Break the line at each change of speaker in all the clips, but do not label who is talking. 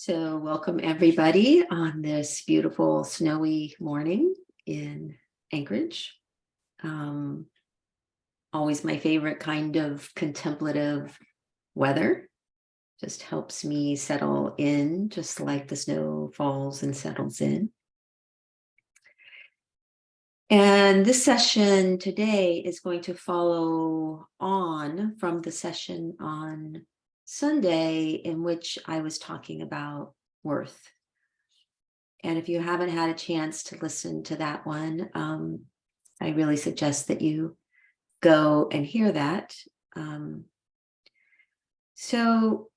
So welcome everybody on this beautiful snowy morning in Anchorage. Um, Always my favorite kind of contemplative weather. Just helps me settle in, just like the snow falls and settles in. And this session today is going to follow on from the session on Sunday in which I was talking about worth. And if you haven't had a chance to listen to that one, I really suggest that you go and hear that. So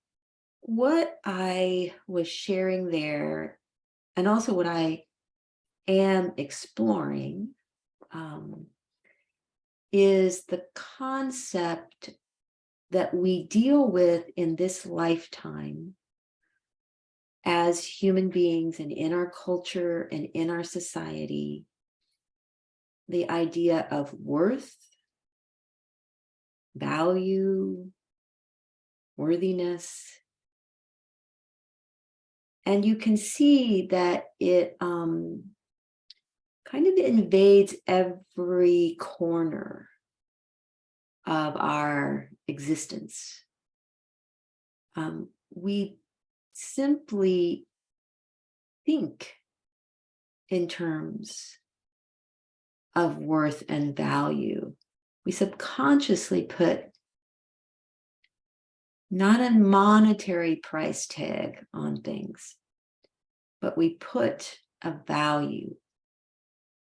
what I was sharing there, and also what I am exploring, is the concept that we deal with in this lifetime as human beings and in our culture and in our society, the idea of worth, value, worthiness. And you can see that it kind of invades every corner of our existence. We simply think in terms of worth and value. We subconsciously put not a monetary price tag on things, but we put a value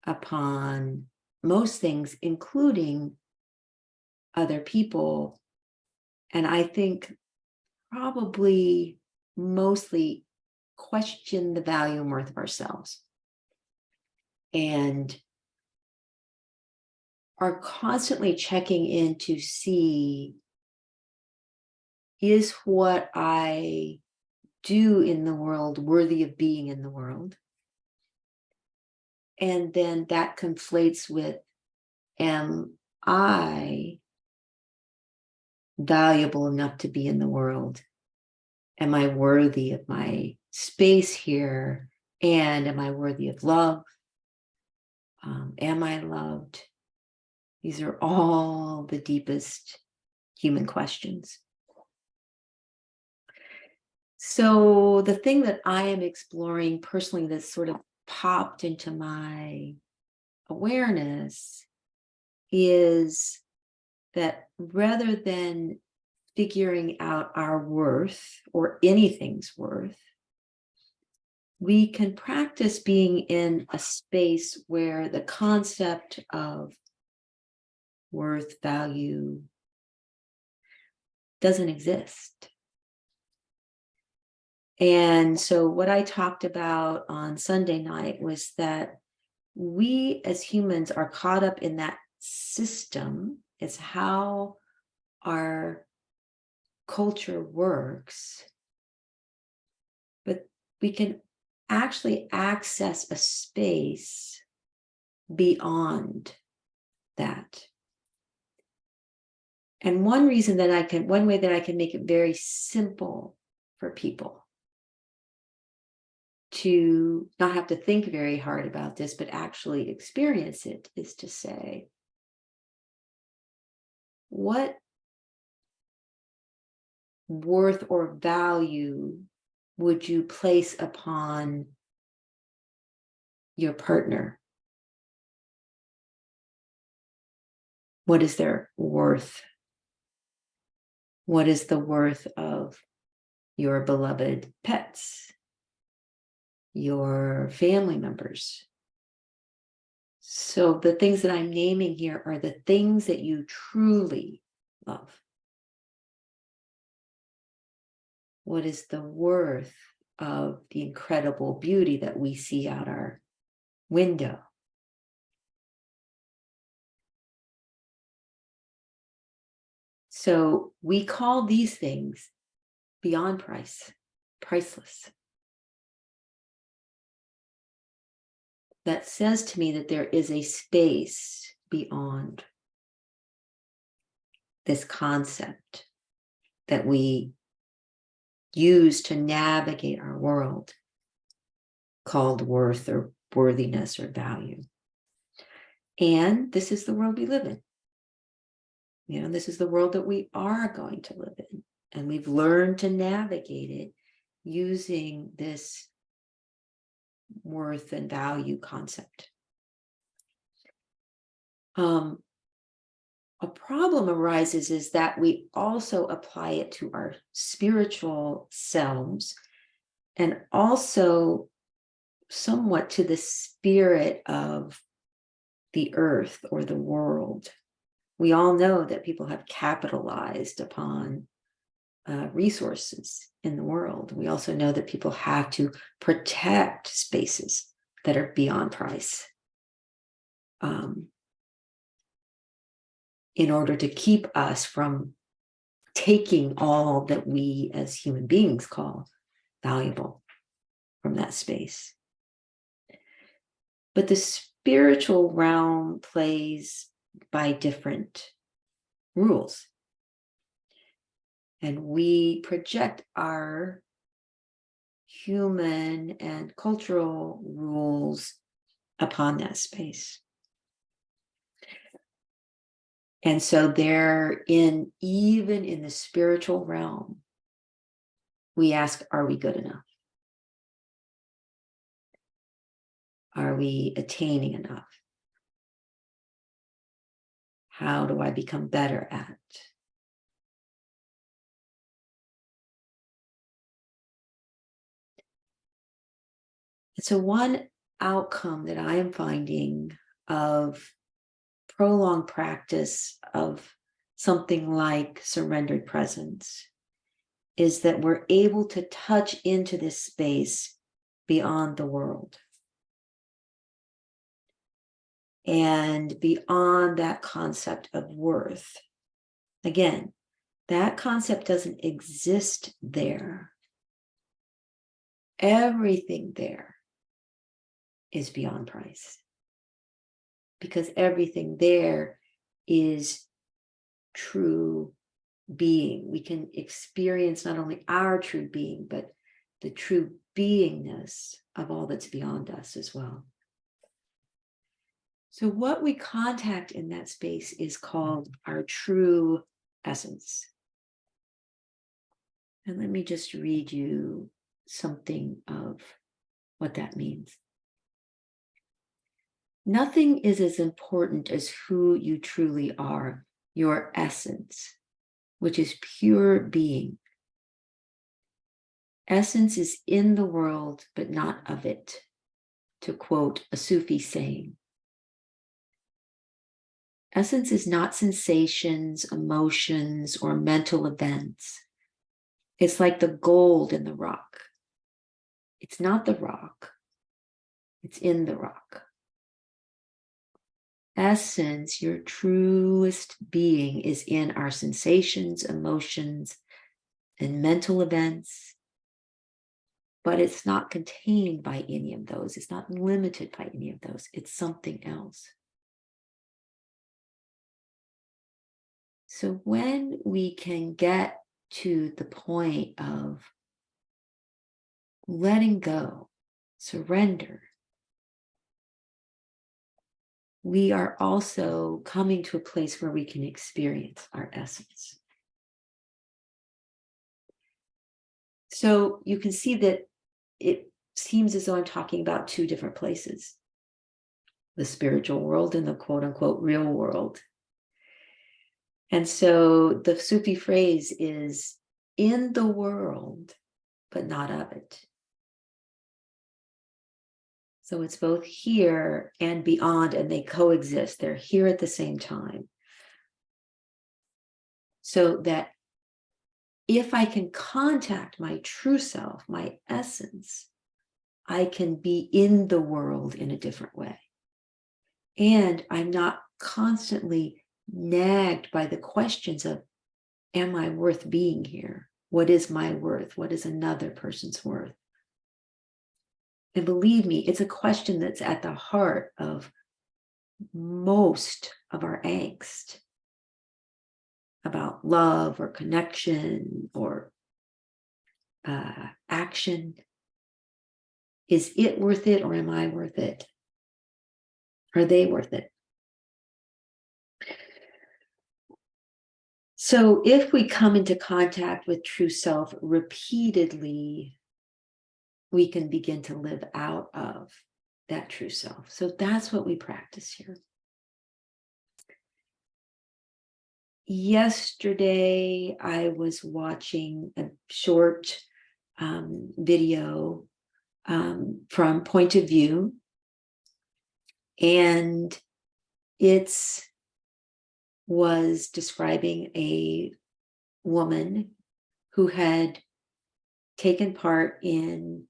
upon most things, including other people. And I think probably mostly question the value and worth of ourselves, and are constantly checking in to see, is what I do in the world worthy of being in the world? And then that conflates with, am I valuable enough to be in the world? Am I worthy of my space here? And am I worthy of love? Am I loved? These are all the deepest human questions. So the thing that I am exploring personally that sort of popped into my awareness is that rather than figuring out our worth or anything's worth, we can practice being in a space where the concept of worth, value doesn't exist. And so what I talked about on Sunday night was that we as humans are caught up in that system. It's how our culture works. But we can actually access a space beyond that. And one way that I can make it very simple for people to not have to think very hard about this, but actually experience it, is to say, what worth or value would you place upon your partner? What is their worth? What is the worth of your beloved pets, your family members? So the things that I'm naming here are the things that you truly love. What is the worth of the incredible beauty that we see out our window? So we call these things beyond price, priceless. That says to me that there is a space beyond this concept that we use to navigate our world, called worth or worthiness or value. And this is the world we live in. This is the world that we are going to live in. And we've learned to navigate it using this worth and value concept. A problem arises is that we also apply it to our spiritual selves and also somewhat to the spirit of the earth or the world. We all know that people have capitalized upon resources in the world. We also know that people have to protect spaces that are beyond price in order to keep us from taking all that we as human beings call valuable from that space. But the spiritual realm plays by different rules. And we project our human and cultural rules upon that space. And so even in the spiritual realm, we ask, are we good enough? Are we attaining enough? How do I become better at? And so one outcome that I am finding of prolonged practice of something like surrendered presence is that we're able to touch into this space beyond the world and beyond that concept of worth. Again, that concept doesn't exist there. Everything there is beyond price, because everything there is true being. We can experience not only our true being, but the true beingness of all that's beyond us as well. So what we contact in that space is called our true essence. And let me just read you something of what that means. Nothing is as important as who you truly are, your essence, which is pure being. Essence is in the world, but not of it, to quote a Sufi saying. Essence is not sensations, emotions, or mental events. It's like the gold in the rock. It's not the rock. It's in the rock. Essence, your truest being, is in our sensations, emotions, and mental events, but it's not contained by any of those. It's not limited by any of those. It's something else. So when we can get to the point of letting go, surrender, we are also coming to a place where we can experience our essence. So you can see that it seems as though I'm talking about two different places: the spiritual world and the quote unquote real world. And so the Sufi phrase is in the world, but not of it. So it's both here and beyond, and they coexist. They're here at the same time. So that if I can contact my true self, my essence, I can be in the world in a different way. And I'm not constantly nagged by the questions of, am I worth being here? What is my worth? What is another person's worth? And believe me, it's a question that's at the heart of most of our angst about love or connection or action? Is it worth it, or am I worth it? Are they worth it? So if we come into contact with true self repeatedly, we can begin to live out of that true self. So that's what we practice here. Yesterday, I was watching a short video from Point of View, and it was describing a woman who had taken part in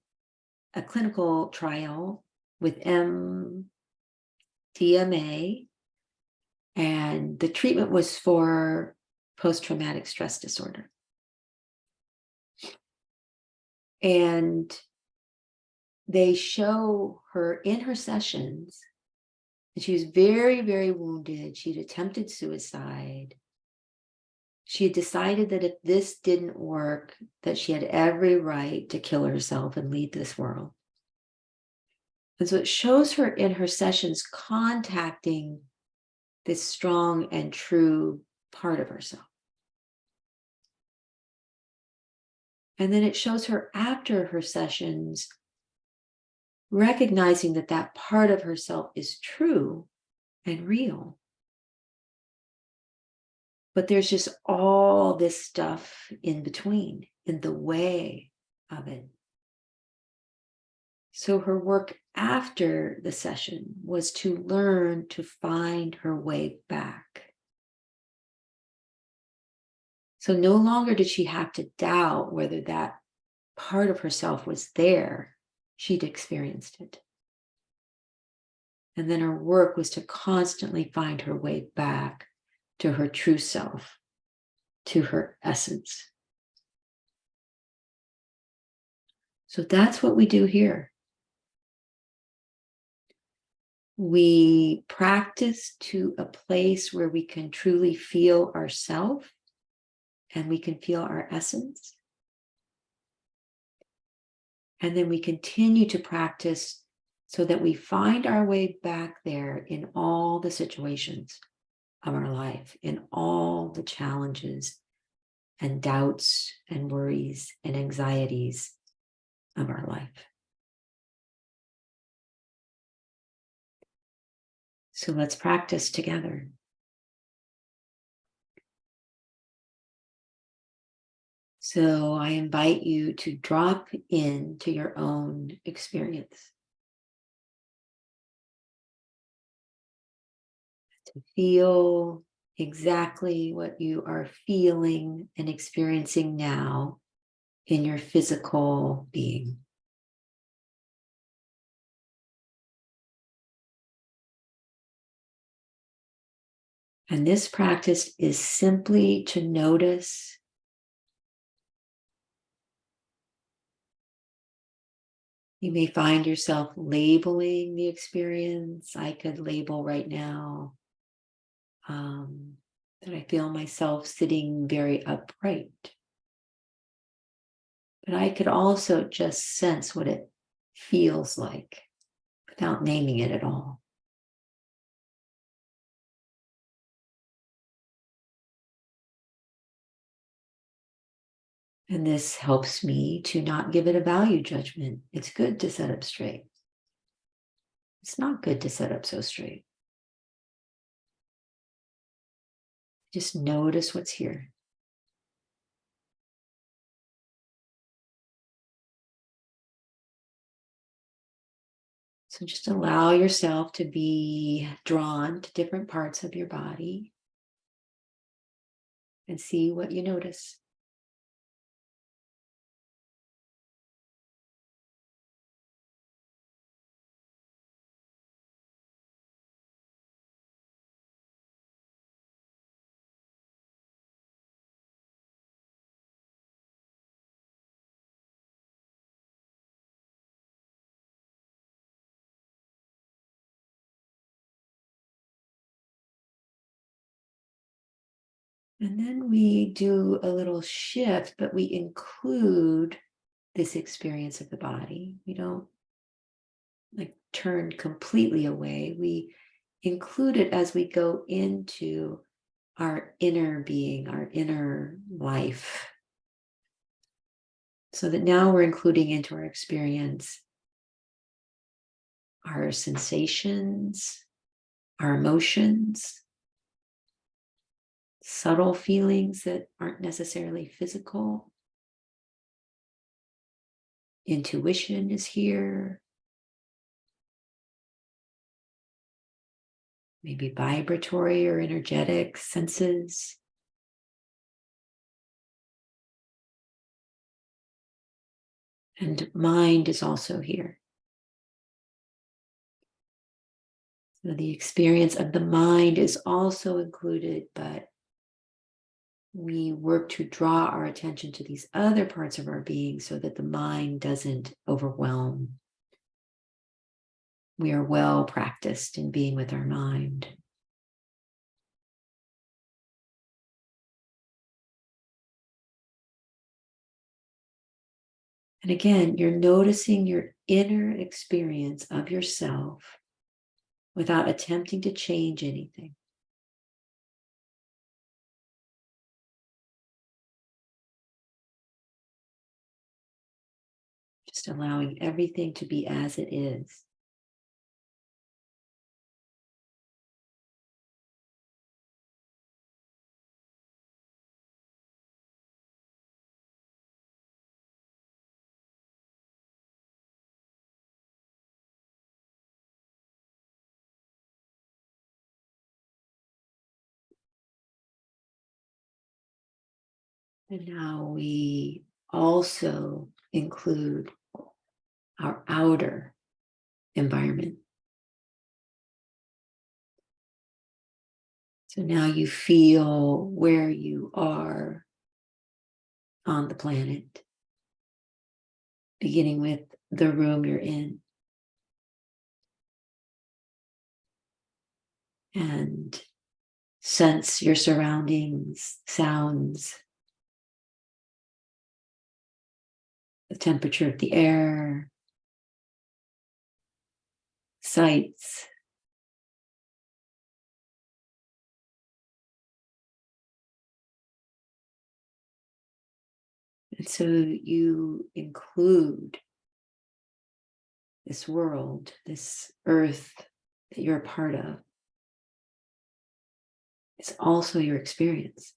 a clinical trial with MDMA, and the treatment was for post-traumatic stress disorder. And they show her in her sessions, and she was very, very wounded. She'd attempted suicide. She had decided that if this didn't work, that she had every right to kill herself and leave this world. And so it shows her in her sessions contacting this strong and true part of herself. And then it shows her after her sessions recognizing that that part of herself is true and real. But there's just all this stuff in between, in the way of it. So her work after the session was to learn to find her way back. So no longer did she have to doubt whether that part of herself was there. She'd experienced it. And then her work was to constantly find her way back to her true self, to her essence. So that's what we do here. We practice to a place where we can truly feel ourselves and we can feel our essence. And then we continue to practice so that we find our way back there in all the situations of our life, in all the challenges and doubts and worries and anxieties of our life. So let's practice together. So I invite you to drop into your own experience. To feel exactly what you are feeling and experiencing now in your physical being. And this practice is simply to notice you may find yourself labeling the experience. I could label right now that I feel myself sitting very upright. But I could also just sense what it feels like without naming it at all. And this helps me to not give it a value judgment. It's good to set up straight. It's not good to set up so straight. Just notice what's here. So just allow yourself to be drawn to different parts of your body and see what you notice. And then we do a little shift, but we include this experience of the body. We don't like turn completely away. We include it as we go into our inner being, our inner life. So that now we're including into our experience our sensations, our emotions, subtle feelings that aren't necessarily physical. Intuition is here. Maybe vibratory or energetic senses. And mind is also here. So the experience of the mind is also included, but we work to draw our attention to these other parts of our being so that the mind doesn't overwhelm. We are well practiced in being with our mind. And again, you're noticing your inner experience of yourself without attempting to change anything. Just allowing everything to be as it is. And now we also include our outer environment. So now you feel where you are on the planet, beginning with the room you're in. And sense your surroundings, sounds, the temperature of the air, sights. And so you include this world, this earth that you're a part of. It's also your experience.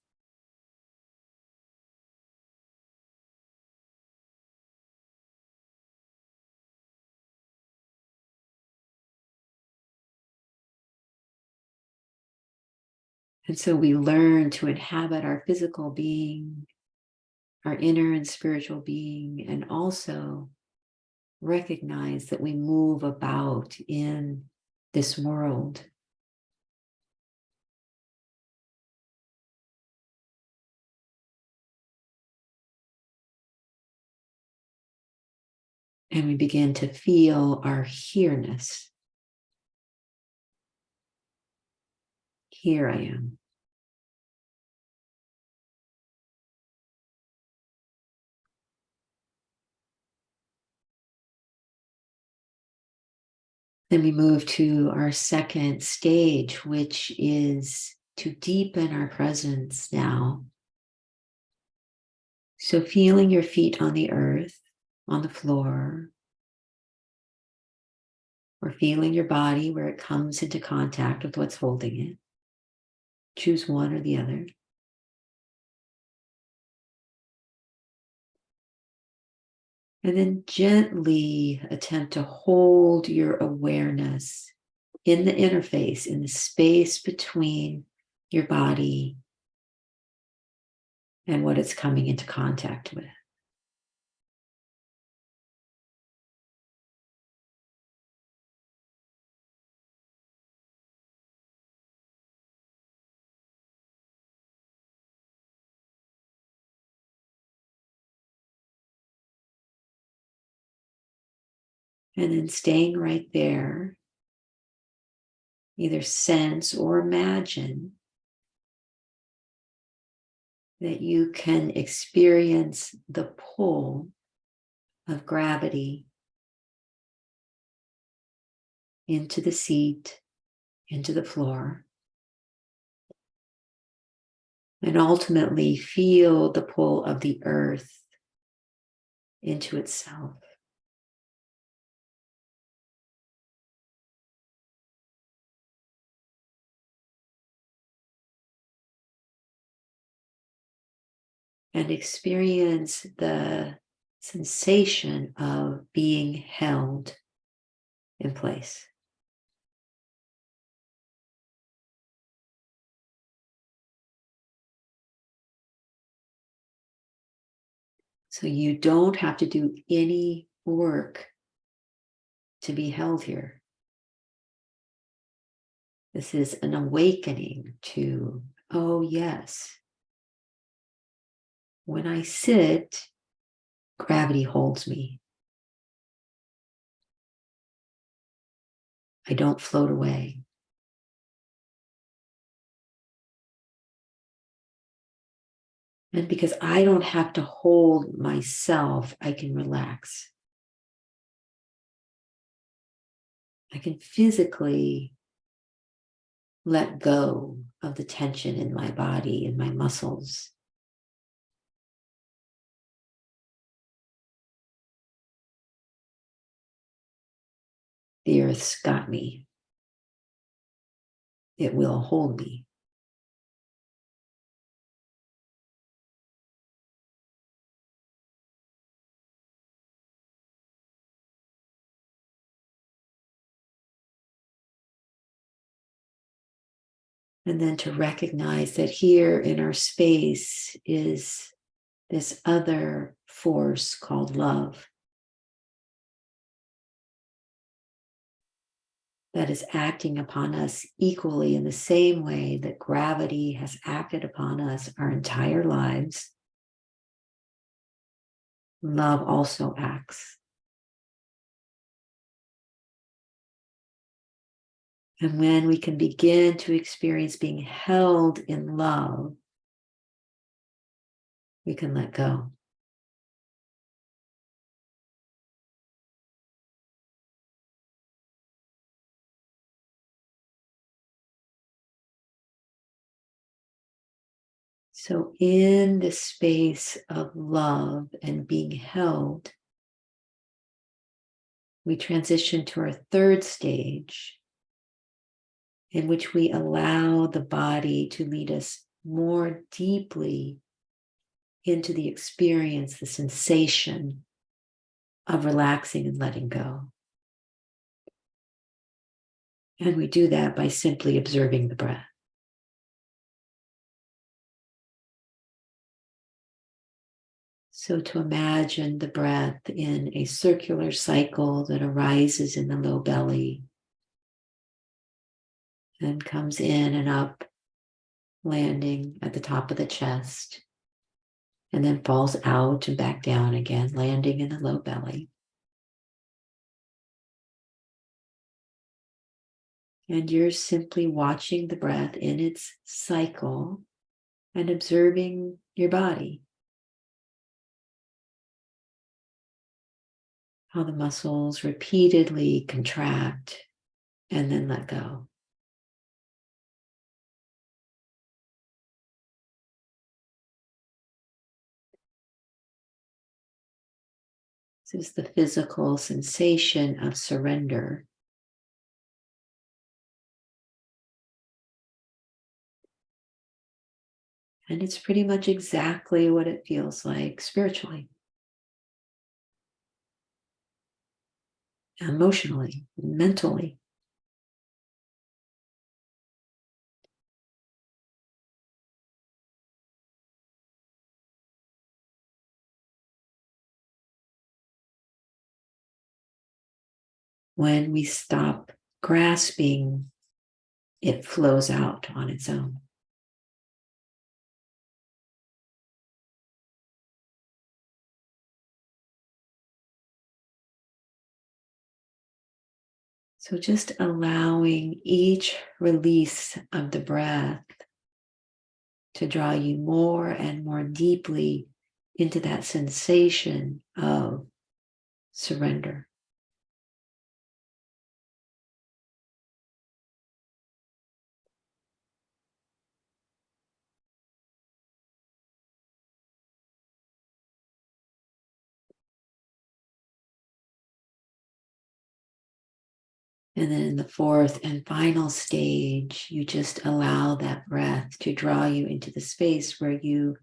And so we learn to inhabit our physical being, our inner and spiritual being, and also recognize that we move about in this world. And we begin to feel our here-ness. Here I am. Then we move to our second stage, which is to deepen our presence now. So feeling your feet on the earth, on the floor, or feeling your body where it comes into contact with what's holding it. Choose one or the other. And then gently attempt to hold your awareness in the interface, in the space between your body and what it's coming into contact with. And then staying right there, either sense or imagine that you can experience the pull of gravity into the seat, into the floor, and ultimately feel the pull of the earth into itself. And experience the sensation of being held in place. So you don't have to do any work to be held here. This is an awakening to, oh yes, when I sit, gravity holds me. I don't float away. And because I don't have to hold myself, I can relax. I can physically let go of the tension in my body and my muscles. The earth's got me. It will hold me. And then to recognize that here in our space is this other force called love that is acting upon us equally in the same way that gravity has acted upon us our entire lives. Love also acts. And when we can begin to experience being held in love, we can let go. So, in the space of love and being held, we transition to our third stage, in which we allow the body to lead us more deeply into the experience, the sensation of relaxing and letting go. And we do that by simply observing the breath. So to imagine the breath in a circular cycle that arises in the low belly and comes in and up, landing at the top of the chest, and then falls out and back down again, landing in the low belly. And you're simply watching the breath in its cycle and observing your body. How the muscles repeatedly contract and then let go. This is the physical sensation of surrender. And it's pretty much exactly what it feels like spiritually, emotionally, mentally. When we stop grasping, it flows out on its own. So just allowing each release of the breath to draw you more and more deeply into that sensation of surrender. And then in the fourth and final stage, you just allow that breath to draw you into the space where you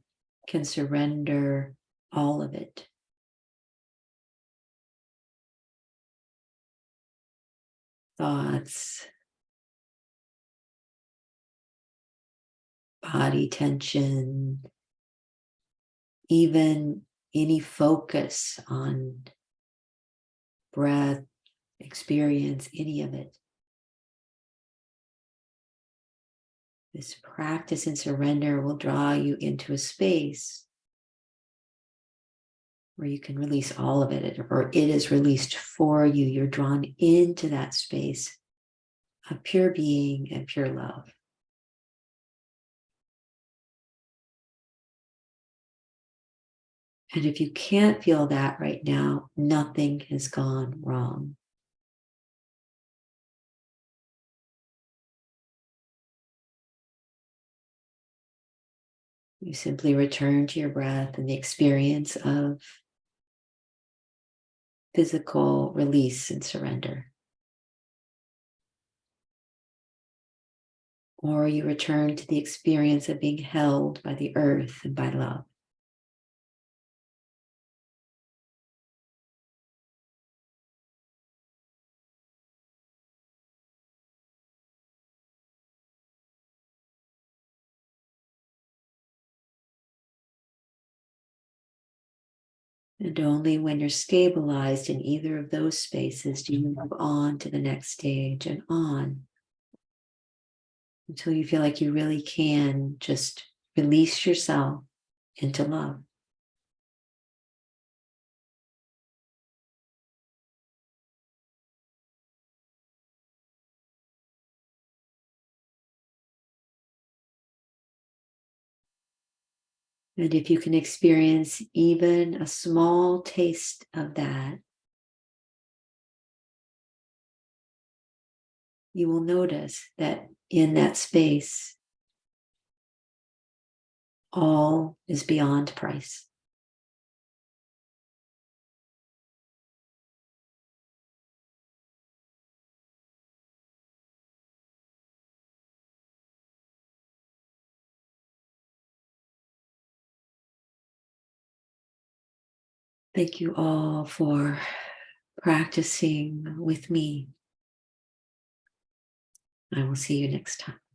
can surrender all of it. Thoughts, body tension, even any focus on breath, experience, any of it. This practice in surrender will draw you into a space where you can release all of it, or it is released for you. You're drawn into that space of pure being and pure love. And if you can't feel that right now, nothing has gone wrong. You simply return to your breath and the experience of physical release and surrender. Or you return to the experience of being held by the earth and by love. And only when you're stabilized in either of those spaces do you move on to the next stage and on until you feel like you really can just release yourself into love. And if you can experience even a small taste of that, you will notice that in that space, all is beyond price. Thank you all for practicing with me. I will see you next time.